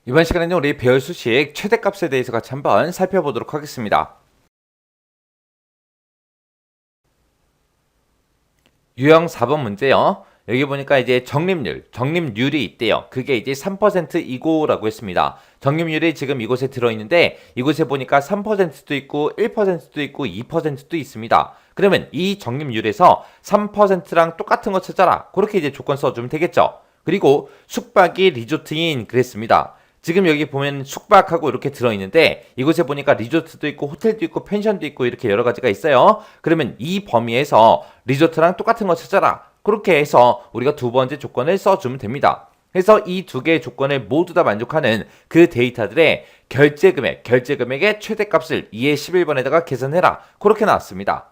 이번 시간에는 우리 배울 수식 최대값에 대해서 같이 한번 살펴보도록 하겠습니다. 유형 4번 문제요. 여기 보니까 이제 적립률이 있대요. 그게 이제 3%이고라고 했습니다. 적립률이 지금 이곳에 들어있는데 이곳에 보니까 3%도 있고 1%도 있고 2%도 있습니다. 그러면 이 적립률에서 3%랑 똑같은 거 찾아라. 그렇게 이제 조건 써주면 되겠죠. 그리고 숙박이 리조트인 그랬습니다. 지금 여기 보면 숙박하고 이렇게 들어있는데 이곳에 보니까 리조트도 있고 호텔도 있고 펜션도 있고 이렇게 여러 가지가 있어요. 그러면 이 범위에서 리조트랑 똑같은 거 찾아라. 그렇게 해서 우리가 두 번째 조건을 써주면 됩니다. 그래서 이 두 개의 조건을 모두 다 만족하는 그 데이터들의 결제금액의 최대값을 2의 11번에다가 계산해라. 그렇게 나왔습니다.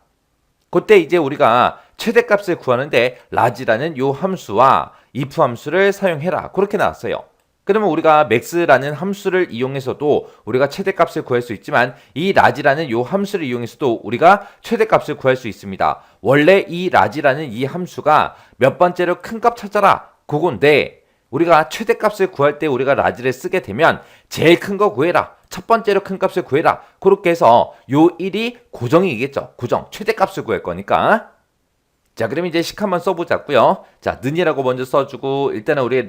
그때 이제 우리가 최대값을 구하는데 라지라는 요 함수와 if 함수를 사용해라. 그렇게 나왔어요. 그러면 우리가 max라는 함수를 이용해서도 우리가 최대값을 구할 수 있지만 이 라지라는 요 함수를 이용해서도 우리가 최대값을 구할 수 있습니다. 원래 이 라지라는 이 함수가 몇 번째로 큰 값 찾아라 그건데 우리가 최대값을 구할 때 우리가 라지를 쓰게 되면 제일 큰 거 구해라. 첫 번째로 큰 값을 구해라. 그렇게 해서 요 1이 고정이겠죠. 고정. 최대값을 구할 거니까. 자, 그럼 이제 식 한번 써보자고요. 자, 는이라고 먼저 써주고 일단은 우리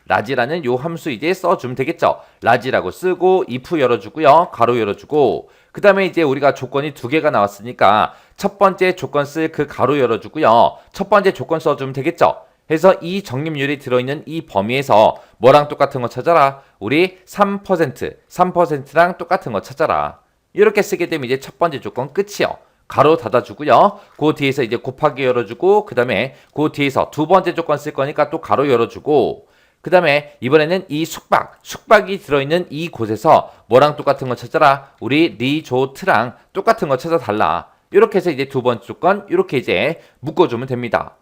라지라는 요 함수 이제 써주면 되겠죠. 라지라고 쓰고 if 열어주고요. 가로 열어주고 그 다음에 이제 우리가 조건이 두 개가 나왔으니까 첫 번째 조건 쓸 그 가로 열어주고요. 첫 번째 조건 써주면 되겠죠. 그래서 이 적립률이 들어있는 이 범위에서 뭐랑 똑같은 거 찾아라. 우리 3%랑 똑같은 거 찾아라. 이렇게 쓰게 되면 이제 첫 번째 조건 끝이요. 가로 닫아주고요. 그 뒤에서 이제 곱하기 열어주고 그 다음에 그 뒤에서 두 번째 조건 쓸 거니까 또 가로 열어주고 그 다음에 이번에는 이 숙박이 들어있는 이 곳에서 뭐랑 똑같은 거 찾아라. 우리 리조트랑 똑같은 거 찾아달라. 이렇게 해서 이제 두 번째 조건 이렇게 이제 묶어주면 됩니다.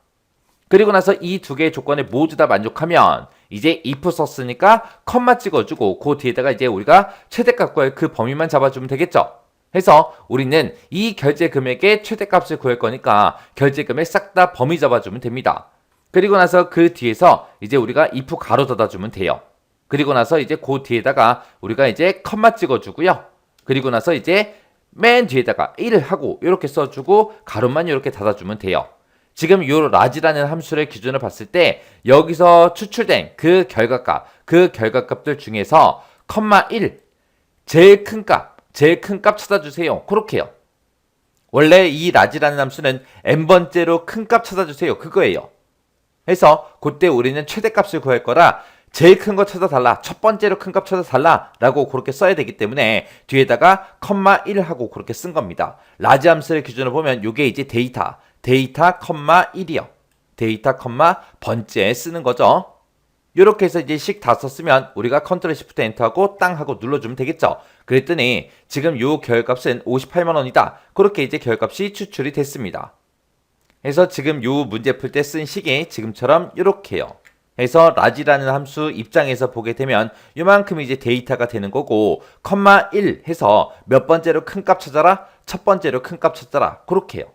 그리고 나서 이 두 개의 조건을 모두 다 만족하면 이제 if 썼으니까 컴마 찍어주고 그 뒤에다가 이제 우리가 최대값 구할 그 범위만 잡아주면 되겠죠. 해서 우리는 이 결제 금액의 최대값을 구할 거니까 결제 금액 싹 다 범위 잡아주면 됩니다. 그리고 나서 그 뒤에서 이제 우리가 if 가로 닫아주면 돼요. 그리고 나서 이제 그 뒤에다가 우리가 이제 컴마 찍어주고요. 그리고 나서 이제 맨 뒤에다가 1을 하고 이렇게 써주고 가로만 이렇게 닫아주면 돼요. 지금 요 라지라는 함수를 기준으로 봤을 때 여기서 추출된 그 결과값들 중에서 컴마 1 제일 큰 값 찾아주세요. 그렇게요. 원래 이 라지라는 함수는 n번째로 큰 값 찾아주세요. 그거예요. 그래서 그때 우리는 최대값을 구할 거라 제일 큰 거 찾아달라. 첫 번째로 큰 값 찾아달라. 라고 그렇게 써야 되기 때문에 뒤에다가 컴마 1 하고 그렇게 쓴 겁니다. 라지 함수를 기준으로 보면 이게 이제 데이터 컴마 1이요. 데이터 컴마 번째 쓰는 거죠. 이렇게 해서 이제 식 다 썼으면 우리가 컨트롤 시프트 엔터하고 땅 하고 눌러주면 되겠죠. 그랬더니 지금 요 결값은 58만 원이다. 그렇게 이제 결값이 추출이 됐습니다. 그래서 지금 요 문제 풀 때 쓴 식이 지금처럼 이렇게요. 그래서 라지라는 함수 입장에서 보게 되면 요만큼 이제 데이터가 되는 거고 컴마 1 해서 몇 번째로 큰 값 찾아라? 첫 번째로 큰 값 찾아라. 그렇게요.